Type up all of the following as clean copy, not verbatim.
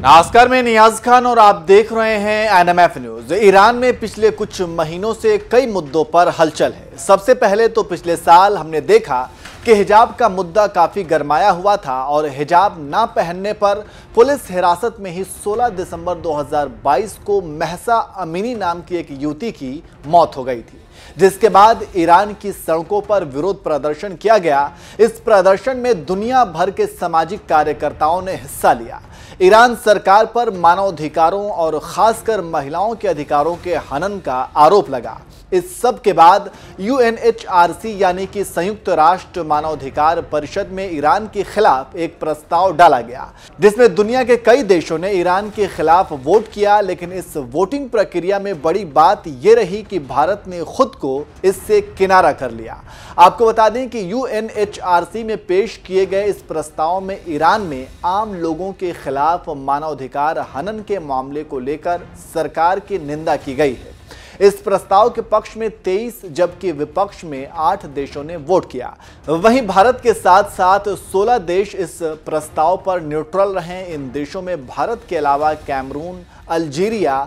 नमस्कार, मैं नियाज खान और आप देख रहे हैं एनएमएफ न्यूज। ईरान में पिछले कुछ महीनों से कई मुद्दों पर हलचल है। सबसे पहले तो पिछले साल हमने देखा कि हिजाब का मुद्दा काफी गरमाया हुआ था और हिजाब ना पहनने पर पुलिस हिरासत में ही 16 दिसंबर 2022 को महसा अमीनी नाम की एक युवती की मौत हो गई थी, जिसके बाद ईरान की सड़कों पर विरोध प्रदर्शन किया गया। इस प्रदर्शन में दुनिया भर के सामाजिक कार्यकर्ताओं ने हिस्सा लिया। ईरान सरकार पर मानवाधिकारों और खासकर महिलाओं के अधिकारों के हनन का आरोप लगा। इस सब के बाद UNHRC यानी कि संयुक्त राष्ट्र मानवाधिकार परिषद में ईरान के खिलाफ एक प्रस्ताव डाला गया, जिसमें दुनिया के कई देशों ने ईरान के खिलाफ वोट किया। लेकिन इस वोटिंग प्रक्रिया में बड़ी बात यह रही कि भारत ने खुद को इससे किनारा कर लिया। आपको बता दें कि UNHRC में पेश किए गए इस प्रस्ताव में ईरान में आम लोगों के खिलाफ मानवाधिकार हनन के मामले को लेकर सरकार की निंदा की गई है। इस प्रस्ताव के पक्ष में 23 जबकि विपक्ष में 8 देशों ने वोट किया। वहीं भारत के साथ साथ 16 देश इस प्रस्ताव पर न्यूट्रल रहे। इन देशों में भारत के अलावा Cameroon, Algeria,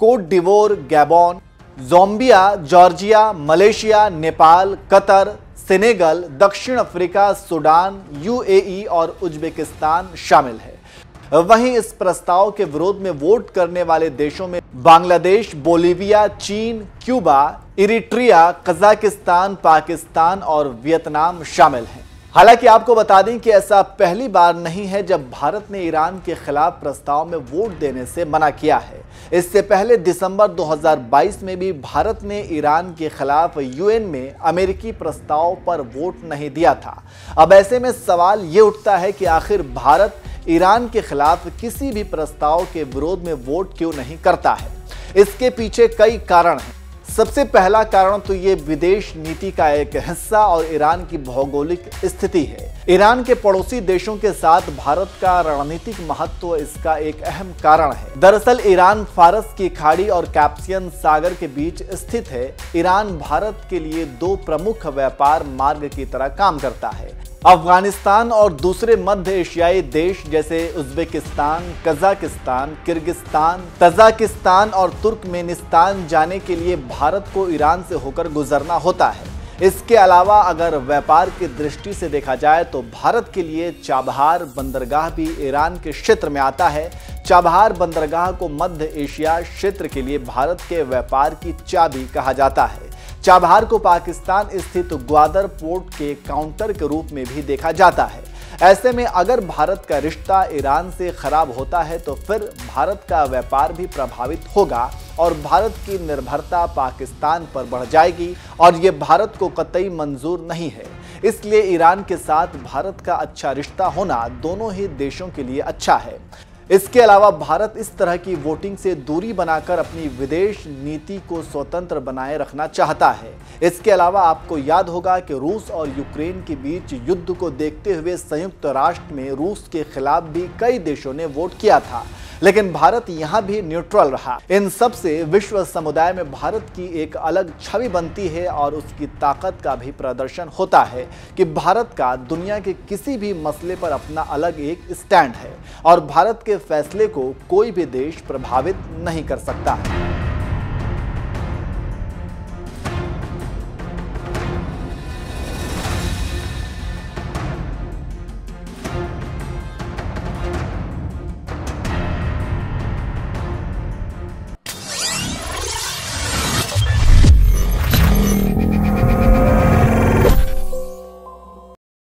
Cote d'Ivoire, Gabon, Zambia, Georgia, Malaysia, Nepal, Qatar, Senegal, दक्षिण अफ्रीका, सूडान, UAE और उज्बेकिस्तान शामिल है। वहीं इस प्रस्ताव के विरोध में वोट करने वाले देशों में बांग्लादेश, बोलीविया, चीन, क्यूबा, इरिट्रिया, कजाकिस्तान, पाकिस्तान और वियतनाम शामिल हैं। हालांकि आपको बता दें कि ऐसा पहली बार नहीं है जब भारत ने ईरान के खिलाफ प्रस्ताव में वोट देने से मना किया है। इससे पहले दिसंबर 2022 में भी भारत ने ईरान के खिलाफ UN में अमेरिकी प्रस्ताव पर वोट नहीं दिया था। अब ऐसे में सवाल ये उठता है कि आखिर भारत ईरान के खिलाफ किसी भी प्रस्ताव के विरोध में वोट क्यों नहीं करता है। इसके पीछे कई कारण हैं। सबसे पहला कारण तो ये विदेश नीति का एक हिस्सा और ईरान की भौगोलिक स्थिति है। ईरान के पड़ोसी देशों के साथ भारत का रणनीतिक महत्व इसका एक अहम कारण है। दरअसल ईरान फारस की खाड़ी और कैस्पियन सागर के बीच स्थित है। ईरान भारत के लिए 2 प्रमुख व्यापार मार्ग की तरह काम करता है। अफगानिस्तान और दूसरे मध्य एशियाई देश जैसे उज्बेकिस्तान, कजाकिस्तान, किर्गिस्तान, तजाकिस्तान और तुर्कमेनिस्तान जाने के लिए भारत को ईरान से होकर गुजरना होता है। इसके अलावा अगर व्यापार की दृष्टि से देखा जाए तो भारत के लिए चाबहार बंदरगाह भी ईरान के क्षेत्र में आता है। चाबहार बंदरगाह को मध्य एशिया क्षेत्र के लिए भारत के व्यापार की चाबी कहा जाता है। चाबहार को पाकिस्तान स्थित ग्वादर पोर्ट के काउंटर के रूप में भी देखा जाता है। ऐसे में अगर भारत का रिश्ता ईरान से खराब होता है तो फिर भारत का व्यापार भी प्रभावित होगा और भारत की निर्भरता पाकिस्तान पर बढ़ जाएगी और ये भारत को कतई मंजूर नहीं है। इसलिए ईरान के साथ भारत का अच्छा रिश्ता होना दोनों ही देशों के लिए अच्छा है। इसके अलावा भारत इस तरह की वोटिंग से दूरी बनाकर अपनी विदेश नीति को स्वतंत्र बनाए रखना चाहता है। इसके अलावा आपको याद होगा कि रूस और यूक्रेन के बीच युद्ध को देखते हुए संयुक्त राष्ट्र में रूस के खिलाफ भी कई देशों ने वोट किया था, लेकिन भारत यहां भी न्यूट्रल रहा। इन सब से विश्व समुदाय में भारत की एक अलग छवि बनती है और उसकी ताकत का भी प्रदर्शन होता है कि भारत का दुनिया के किसी भी मसले पर अपना अलग एक स्टैंड है और भारत के फैसले को कोई भी देश प्रभावित नहीं कर सकता है।